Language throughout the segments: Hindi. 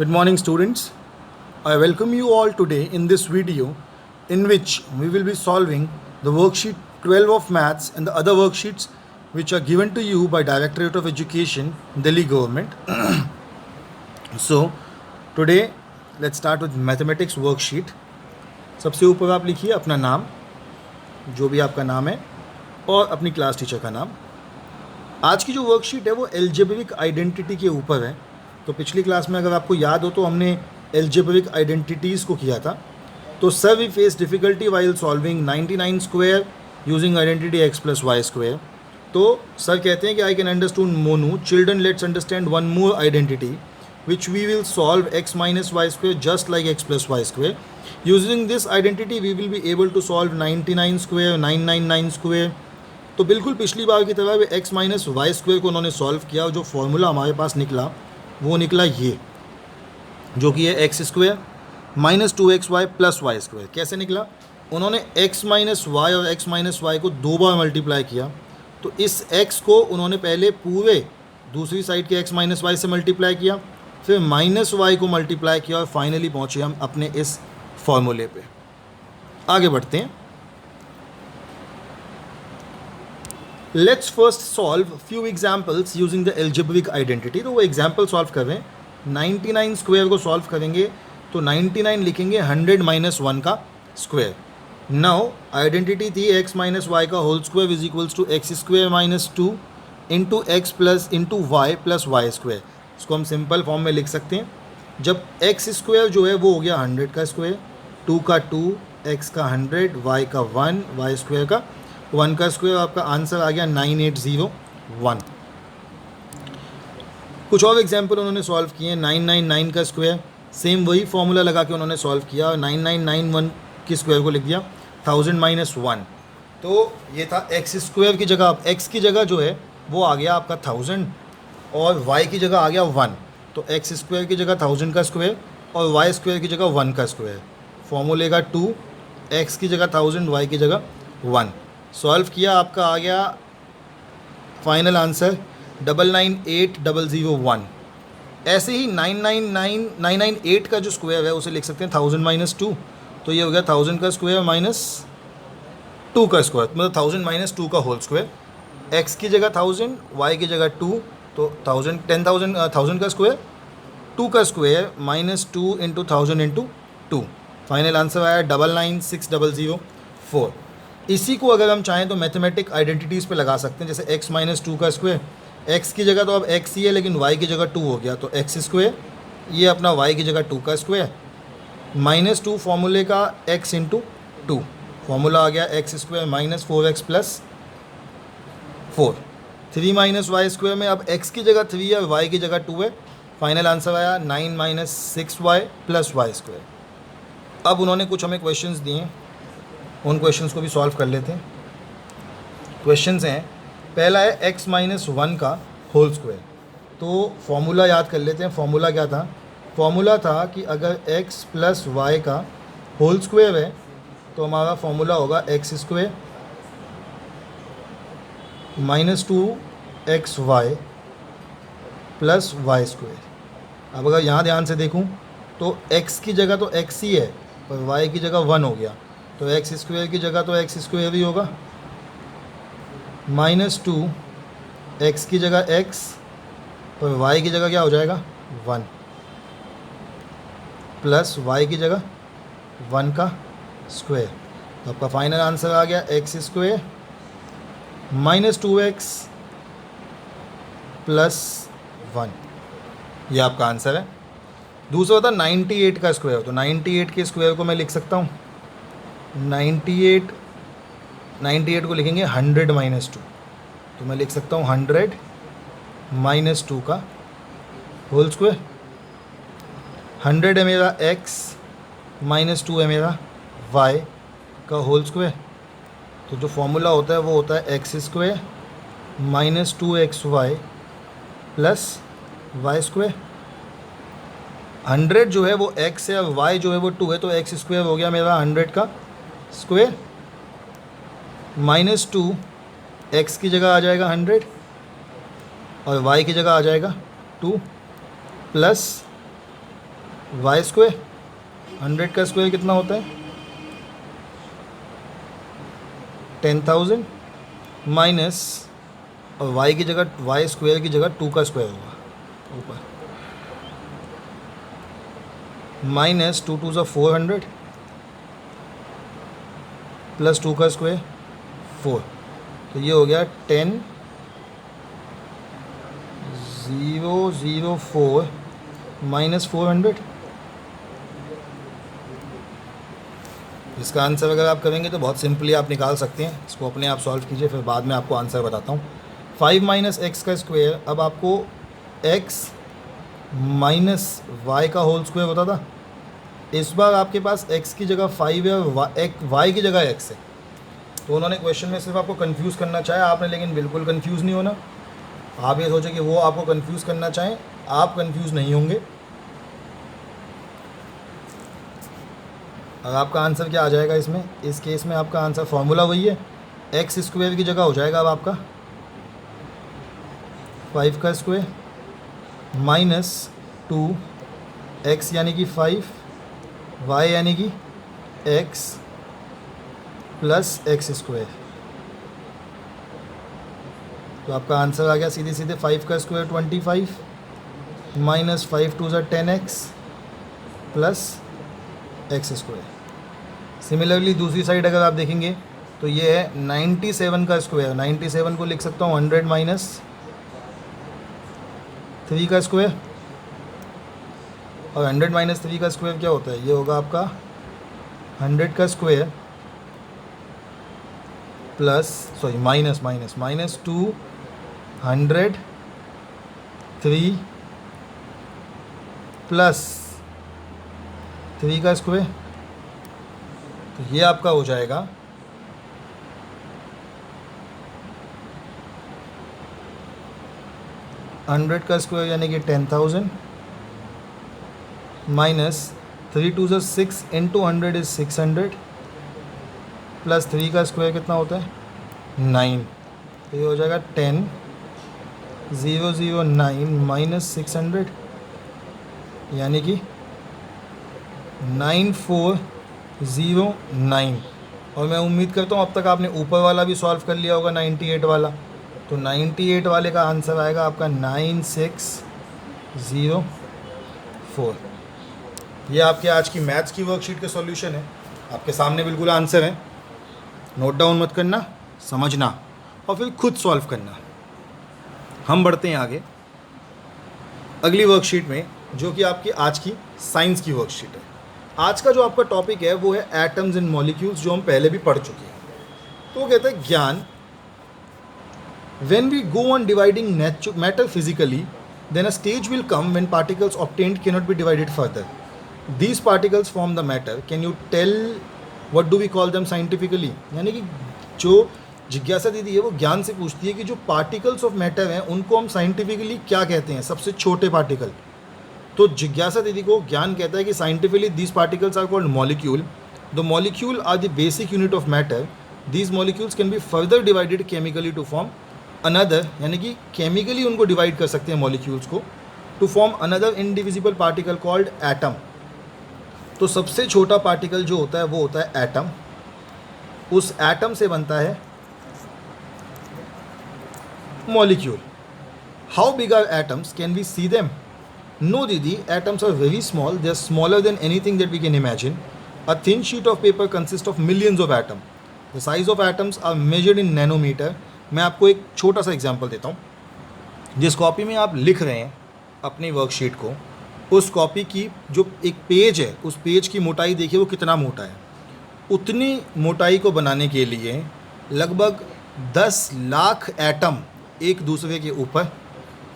Good morning, students. I welcome you all today in this video in which we will be solving the worksheet 12 of maths and the other worksheets which are given to you by Directorate of Education, Delhi government. So today let's start with mathematics worksheet. सबसे ऊपर आप लिखिए अपना नाम, जो भी आपका नाम है, और अपनी क्लास टीचर का नाम. आज की जो वर्कशीट है वो एल्जेब्रिक आइडेंटिटी के ऊपर है. तो पिछली क्लास में अगर आपको याद हो तो हमने एल्जेब्रिक आइडेंटिटीज़ को किया था. तो sir we face difficulty while solving 99 square using identity x plus y square. तो सर कहते हैं कि I can understand Monu children let's understand one more identity which we will solve x minus y square just like x plus y square. Using this identity we will be able to solve 99 square, 999 square. तो बिल्कुल पिछली बार की तरह x माइनस वाई स्क्वेयर को उन्होंने सॉल्व किया और जो फॉर्मूला हमारे पास निकला वो निकला ये, जो कि है x square minus 2xy plus y square. कैसे निकला? उन्होंने x माइनस वाई और x माइनस वाई को दो बार मल्टीप्लाई किया. तो इस x को उन्होंने पहले पूरे दूसरी साइड के x माइनस वाई से मल्टीप्लाई किया, फिर माइनस वाई को मल्टीप्लाई किया और फाइनली पहुँचे हम अपने इस फॉर्मूले पे. आगे बढ़ते हैं. Let's first solve few examples using the algebraic identity. तो वो एग्जाम्पल सॉल्व कर रहे हैं. 99 स्क्वायर को सॉल्व करेंगे तो 99 लिखेंगे 100 माइनस 1 का स्क्वायर. नाउ आइडेंटिटी थी x माइनस वाई का whole square is equals to x square minus 2 into x plus into y plus y square. इसको हम सिंपल फॉर्म में लिख सकते हैं. जब एक्स स्क्वायर जो है वो हो गया 100 का स्क्वायर, 2 का 2, एक्स का 100, वाई का 1, वाई स्क्वायर का 1 का स्क्वायर. आपका आंसर आ गया 9801. कुछ और एग्जांपल उन्होंने सॉल्व किए. 999 का स्क्वायर, सेम वही फॉर्मूला लगा के उन्होंने सॉल्व किया और 9991 के स्क्वायर को लिख दिया 1000 माइनस 1. तो ये था एक्स स्क्वायर की जगह. अब एक्स की जगह जो है वो आ गया आपका 1000 और वाई की जगह आ गया 1. तो एक्स स्क्वायर की जगह 1000 का स्क्वायर और वाई स्क्वायर की जगह 1 का स्क्वायर. फॉर्मूले का 2, एक्स की जगह 1000, वाई की जगह 1. सॉल्व किया, आपका आ गया फाइनल आंसर 998001. ऐसे ही 998 का जो स्क्वायर है उसे लिख सकते हैं 1000 माइनस 2. तो ये हो गया 1000 का स्क्वायर माइनस 2 का स्क्वायर, मतलब 1000 माइनस 2 का होल स्क्वायर. एक्स की जगह 1000, वाई की जगह 2, तो 1000 का स्क्वायर, 2 का square minus 2 into 1000 into 2. Final answer आया 996004. इसी को अगर हम चाहें तो मैथमेटिक आइडेंटिटीज़ पे लगा सकते हैं. जैसे x माइनस 2 का स्क्वायर, x की जगह तो अब x ही है लेकिन y की जगह 2 हो गया, तो x स्क्वायर, ये अपना y की जगह 2 का स्क्वायर, माइनस 2 फॉर्मूले का x इंटू 2. फॉर्मूला आ गया x square minus 4x plus 4. 3 minus y square में अब x की जगह 3 है, y की जगह 2 है. फाइनल आंसर आया 9 minus 6y plus y square. अब उन्होंने कुछ हमें क्वेश्चंस दिए, उन क्वेश्चंस को भी सॉल्व कर लेते हैं. क्वेश्चंस हैं, पहला है x माइनस 1 का होल स्क्वायर. तो फॉर्मूला याद कर लेते हैं. फॉर्मूला क्या था? फॉर्मूला था कि अगर x प्लस वाई का होल स्क्वायर है तो हमारा फॉर्मूला होगा x square minus 2xy plus y square. अब अगर यहाँ ध्यान से देखूँ तो x की जगह तो x ही है पर y की जगह 1 हो गया, तो एक्स स्क्वायर की जगह तो एक्स स्क्वायर ही होगा, माइनस 2 एक्स की जगह x पर y की जगह क्या हो जाएगा 1, प्लस y की जगह 1 का स्क्वायर. तो आपका फाइनल आंसर आ गया x square minus 2x plus 1. ये आपका आंसर है. दूसरा होता 98 का स्क्वायर. तो 98 के स्क्वायर को मैं लिख सकता हूँ 98 को लिखेंगे 100 माइनस 2. तो मैं लिख सकता हूँ 100 माइनस 2 का होल स्क्वायर. 100 है मेरा x, माइनस 2 है मेरा y का होल स्क्वायर. तो जो फॉर्मूला होता है वो होता है x square minus 2xy plus y square. 100 जो है वो x है और y जो है वो 2 है, तो एक्स स्क्वायर हो गया मेरा 100 का स्क्वायर, माइनस 2 x की जगह आ जाएगा 100 और y की जगह आ जाएगा 2, प्लस वाई स्क्वायर, 100 का स्क्वायर कितना होता है 10,000 माइनस, और वाई की जगह वाई स्क्वायर की जगह 2 का स्क्वायर होगा ऊपर, माइनस 2 2 ज़ा 400 प्लस 2 का स्क्वायर 4, तो ये हो गया 10,004 माइनस 400। इसका आंसर अगर आप करेंगे तो बहुत सिंपली आप निकाल सकते हैं, इसको अपने आप सॉल्व कीजिए, फिर बाद में आपको आंसर बताता हूँ। 5 माइनस एक्स का स्क्वायर, अब आपको एक्स माइनस वाई का होल स्क्वायर होता था, इस बार आपके पास x की जगह 5 है और y की जगह x है, तो उन्होंने क्वेश्चन में सिर्फ आपको कंफ्यूज करना चाहे आपने, लेकिन बिल्कुल कंफ्यूज नहीं होना। आप ये सोचें कि वो आपको कंफ्यूज करना चाहें, आप कंफ्यूज नहीं होंगे। और आपका आंसर क्या आ जाएगा इसमें, इस केस में आपका आंसर फॉर्मूला वही है, एक्स स्क्वायर की जगह हो जाएगा अब आपका 5 का स्क्वायर माइनस 2 एक्स यानी कि 5, वाई यानी कि एक्स प्लस एक्स स्क्वायर, तो आपका आंसर आ गया सीधे सीधे 5 का स्क्वायर 25 माइनस 5 2 ज़ा 10x plus x square. Similarly दूसरी साइड अगर आप देखेंगे तो ये है 97 का स्क्वायर, 97 को लिख सकता हूँ 100 माइनस 3 का स्क्वायर, और 100 माइनस 3 का स्क्वायर क्या होता है, ये होगा आपका 100 का स्क्वायर प्लस माइनस 200 3 प्लस 3 का स्क्वायर, तो ये आपका हो जाएगा 100 का स्क्वायर यानी कि 10,000 माइनस 3 2 ज़ा 6 इंटू 100 इज़ 600 प्लस 3 का स्क्वायर कितना होता है 9, तो ये हो जाएगा 10,009 माइनस 600 यानी कि 9409। और मैं उम्मीद करता हूँ अब तक आपने ऊपर वाला भी सॉल्व कर लिया होगा 98 वाला, तो 98 वाले का आंसर आएगा आपका 9604। ये आपके आज की मैथ्स की वर्कशीट के सॉल्यूशन है, आपके सामने बिल्कुल आंसर है, नोट डाउन मत करना, समझना और फिर खुद सॉल्व करना। हम बढ़ते हैं आगे अगली वर्कशीट में, जो कि आपकी आज की साइंस की वर्कशीट है। आज का जो आपका टॉपिक है वो है एटम्स एंड मॉलिक्यूल्स, जो हम पहले भी पढ़ चुके हैं। तो वो कहते हैं ज्ञान, when we go on dividing matter physically, then a stage will come when particles obtained cannot be divided further. These particles form the matter. Can you tell what do we call them scientifically? यानी कि जो जिज्ञासा दीदी है वो ज्ञान से पूछती है कि जो पार्टिकल्स ऑफ मैटर हैं उनको हम साइंटिफिकली क्या कहते हैं, सबसे छोटे पार्टिकल। तो जिज्ञासा दीदी को ज्ञान कहता है कि scientifically these particles are called molecule. The molecule are the basic unit of matter. These molecules can be further divided chemically to form another, यानी कि केमिकली उनको डिवाइड कर सकते हैं मॉलिक्यूल्स को, to form another indivisible particle called atom. तो सबसे छोटा पार्टिकल जो होता है वो होता है एटम। उस एटम से बनता है molecule. How big are atoms, can we see them? No दीदी, atoms are very small, they are smaller than anything that we can imagine. A thin sheet of paper consist of millions of atom. The size of atoms are measured in nanometer. मैं आपको एक छोटा सा एग्जांपल देता हूँ। जिस कॉपी में आप लिख रहे हैं अपनी वर्कशीट को, उस कॉपी की जो एक पेज है, उस पेज की मोटाई देखिए वो कितना मोटा है। उतनी मोटाई को बनाने के लिए लगभग 10 लाख एटम एक दूसरे के ऊपर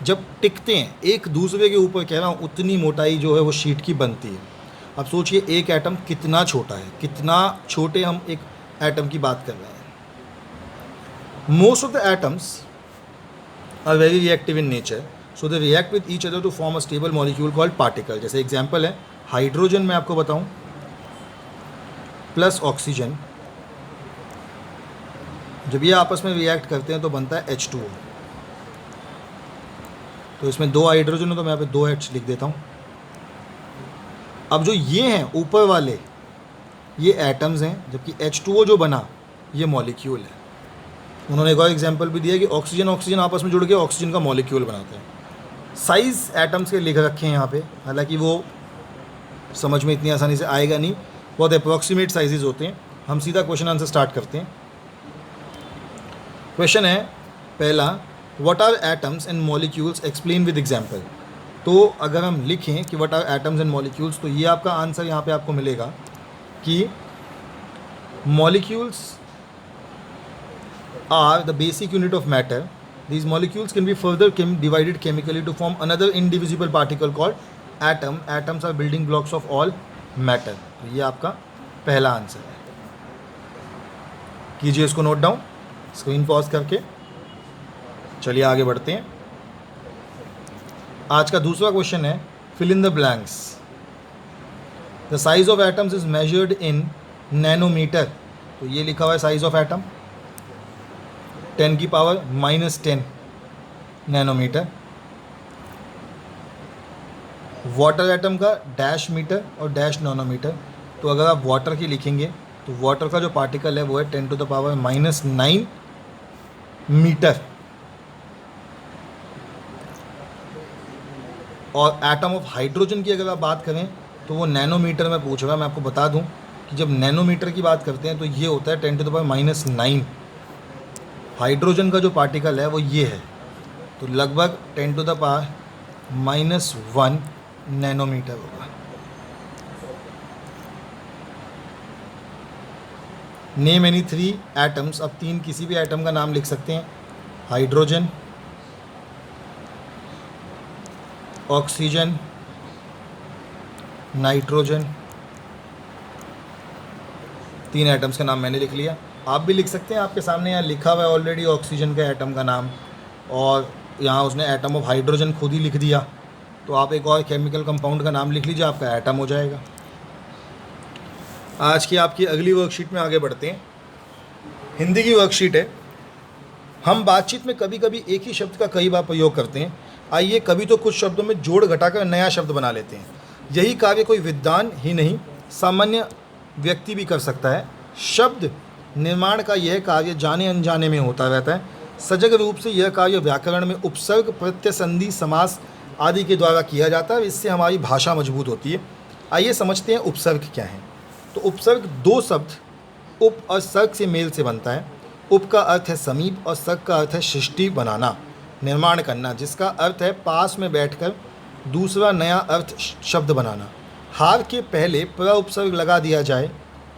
जब टिकते हैं, एक दूसरे के ऊपर कह रहा हूँ, उतनी मोटाई जो है वो शीट की बनती है। अब सोचिए एक एटम कितना छोटा है, कितना छोटे हम एक एटम की बात कर रहे हैं। Most of the atoms are very reactive in nature, so they react with each other to form a stable molecule called particle. जैसे एग्जाम्पल है हाइड्रोजन, मैं आपको बताऊं, प्लस ऑक्सीजन, जब ये आपस में रिएक्ट करते हैं तो बनता है H2O। तो इसमें 2 हाइड्रोजन हो तो मैं यहाँ पे 2 H लिख देता हूँ। अब जो ये हैं ऊपर वाले, ये एटम्स हैं, जबकि H2O जो बना ये मॉलिक्यूल है। उन्होंने एक और एग्जांपल भी दिया कि ऑक्सीजन ऑक्सीजन आपस में जुड़ के ऑक्सीजन का मॉलिक्यूल बनाते हैं। साइज़ एटम्स के लिख रखे हैं यहाँ पे, हालांकि वो समझ में इतनी आसानी से आएगा नहीं, बहुत अप्रॉक्सीमेट साइजेस होते हैं। हम सीधा क्वेश्चन आंसर स्टार्ट करते हैं। क्वेश्चन है पहला, what are atoms and molecules explain with example. तो अगर हम लिखें कि what are atoms and molecules, तो ये आपका आंसर यहाँ पे आपको मिलेगा कि molecules are the basic unit of matter. These molecules can be further divided chemically to form another indivisible particle called atom. Atoms are building blocks of all matter. तो ये आपका पहला आंसर है। कीजिए इसको नोट डाउन, स्क्रीन पॉज करके। चलिए आगे बढ़ते हैं। आज का दूसरा क्वेश्चन है fill in the blanks. The size of atoms is measured in nanometer. तो ये लिखा हुआ है साइज ऑफ एटम 10 की पावर -10 नैनोमीटर। वाटर एटम का डैश मीटर और डैश नैनोमीटर। तो अगर आप वाटर की लिखेंगे तो वाटर का जो पार्टिकल है वो है 10 टू द पावर -9 मीटर। और एटम ऑफ हाइड्रोजन की अगर आप बात करें तो वो नैनोमीटर में पूछ रहा है। मैं आपको बता दूं कि जब नैनोमीटर की बात करते हैं तो ये होता है 10 टू द पावर -9। हाइड्रोजन का जो पार्टिकल है वो ये है, तो लगभग 10 टू द पावर -1 नैनोमीटर होगा। Name any 3 atoms. अब 3 किसी भी एटम का नाम लिख सकते हैं। Hydrogen, oxygen, nitrogen. 3 एटम्स का नाम मैंने लिख लिया, आप भी लिख सकते हैं। आपके सामने यहाँ लिखा हुआ है ऑलरेडी ऑक्सीजन का एटम का नाम, और यहाँ उसने एटम ऑफ हाइड्रोजन खुद ही लिख दिया। तो आप एक और केमिकल कंपाउंड का नाम लिख लीजिए, आपका एटम हो जाएगा। आज की आपकी अगली वर्कशीट में आगे बढ़ते हैं। हिंदी की वर्कशीट है। हम बातचीत में कभी कभी एक ही शब्द का कई बार प्रयोग करते हैं। आइए कभी तो कुछ शब्दों में जोड़ घटाकर नया शब्द बना लेते हैं। यही कार्य कोई विद्वान ही नहीं, सामान्य व्यक्ति भी कर सकता है। शब्द निर्माण का यह कार्य जाने अनजाने में होता रहता है। सजग रूप से यह कार्य व्याकरण में उपसर्ग, प्रत्यय, संधि, समास आदि के द्वारा किया जाता है। इससे हमारी भाषा मजबूत होती है। आइए समझते हैं उपसर्ग क्या है। तो उपसर्ग 2 शब्द उप और सर्ग से मेल से बनता है। उप का अर्थ है समीप और सर्ग का अर्थ है सृष्टि बनाना, निर्माण करना, जिसका अर्थ है पास में बैठकर दूसरा नया अर्थ शब्द बनाना। हार के पहले प्र उपसर्ग लगा दिया जाए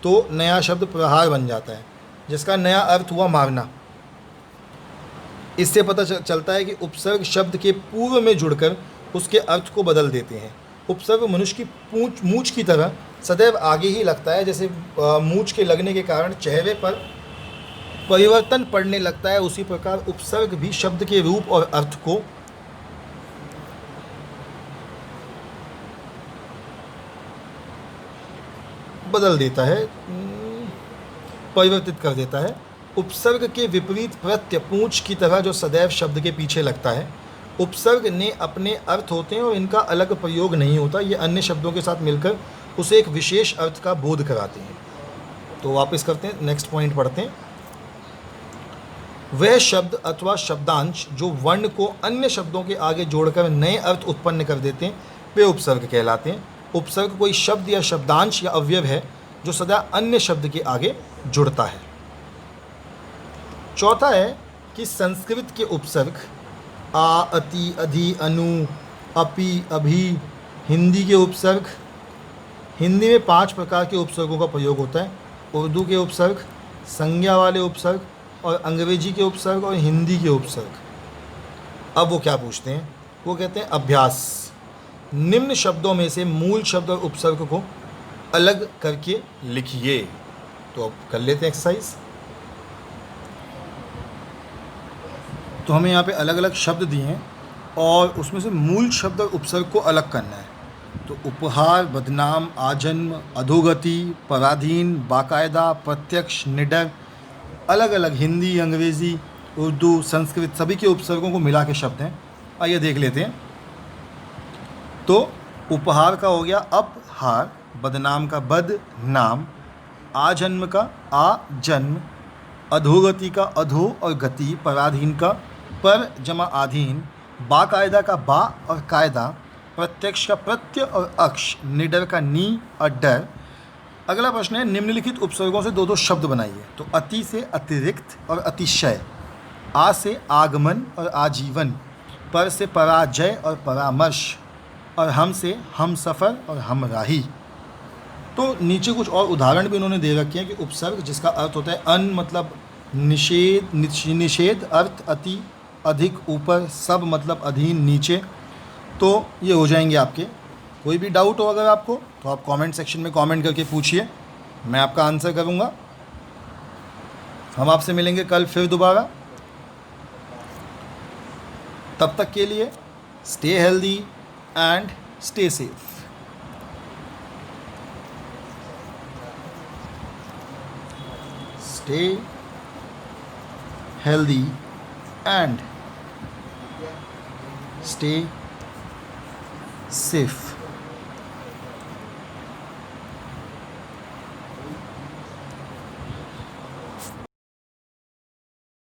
तो नया शब्द प्रहार बन जाता है, जिसका नया अर्थ हुआ मारना। इससे पता चलता है कि उपसर्ग शब्द के पूर्व में जुड़कर उसके अर्थ को बदल देते हैं। उपसर्ग मनुष्य की मूंछ की तरह सदैव आगे ही लगता है। जैसे मूंछ के लगने के कारण चेहरे पर परिवर्तन पड़ने लगता है, उसी प्रकार उपसर्ग भी शब्द के रूप और अर्थ को बदल देता है, परिवर्तित कर देता है। उपसर्ग के विपरीत प्रत्यय पूंछ की तरह जो सदैव शब्द के पीछे लगता है। उपसर्ग ने अपने अर्थ होते हैं और इनका अलग प्रयोग नहीं होता। ये अन्य शब्दों के साथ मिलकर उसे एक विशेष अर्थ का बोध कराते हैं। तो वापस करते हैं, नेक्स्ट पॉइंट पढ़ते हैं। वह शब्द अथवा शब्दांश जो वर्ण को अन्य शब्दों के आगे जोड़कर नए अर्थ उत्पन्न कर देते हैं, वे उपसर्ग कहलाते हैं। उपसर्ग कोई शब्द या शब्दांश या अवयव है जो सदा अन्य शब्द के आगे जुड़ता है। चौथा है कि संस्कृत के उपसर्ग आ, अति, अधि, अनु, अपि, अभि। हिंदी के उपसर्ग, हिंदी में 5 प्रकार के उपसर्गों का प्रयोग होता है। उर्दू के उपसर्ग, संज्ञा वाले उपसर्ग, और अंग्रेजी के उपसर्ग, और हिंदी के उपसर्ग। अब वो क्या पूछते हैं, वो कहते हैं अभ्यास। निम्न शब्दों में से मूल शब्द और उपसर्ग को अलग करके लिखिए। तो अब कर लेते हैं एक्सरसाइज। तो हमें यहाँ पे अलग अलग शब्द दिए हैं और उसमें से मूल शब्द और उपसर्ग को अलग करना है। तो उपहार, बदनाम, आजन्म, अधोगति, पराधीन, बाकायदा, प्रत्यक्ष, निडर, अलग अलग हिंदी, अंग्रेज़ी, उर्दू, संस्कृत सभी के उपसर्गों को मिला के शब्द हैं। आइए देख लेते हैं। तो उपहार का हो गया अपहार, बदनाम का बदनाम, आजन्म का आजन्म, अधोगति का अधो और गति, पराधीन का पर जमा आधीन, बाकायदा का बा और कायदा, प्रत्यक्ष का प्रत्य और अक्ष, निडर का नी और डर। अगला प्रश्न है, निम्नलिखित उपसर्गों से दो दो शब्द बनाइए। तो अति से अतिरिक्त और अतिशय, आ से आगमन और आजीवन, पर से पराजय और परामर्श, और हम से हम सफ़र और हमराही। तो नीचे कुछ और उदाहरण भी इन्होंने दे रखे हैं कि उपसर्ग जिसका अर्थ होता है अन मतलब निषेध, निषेध अर्थ अति, अधिक, ऊपर, सब मतलब अधीन, नीचे। तो ये हो जाएंगे आपके। कोई भी डाउट हो अगर आपको तो आप कमेंट सेक्शन में कमेंट करके पूछिए, मैं आपका आंसर करूँगा। हम आपसे मिलेंगे कल फिर दोबारा। तब तक के लिए stay healthy and stay safe. Stay healthy and stay safe.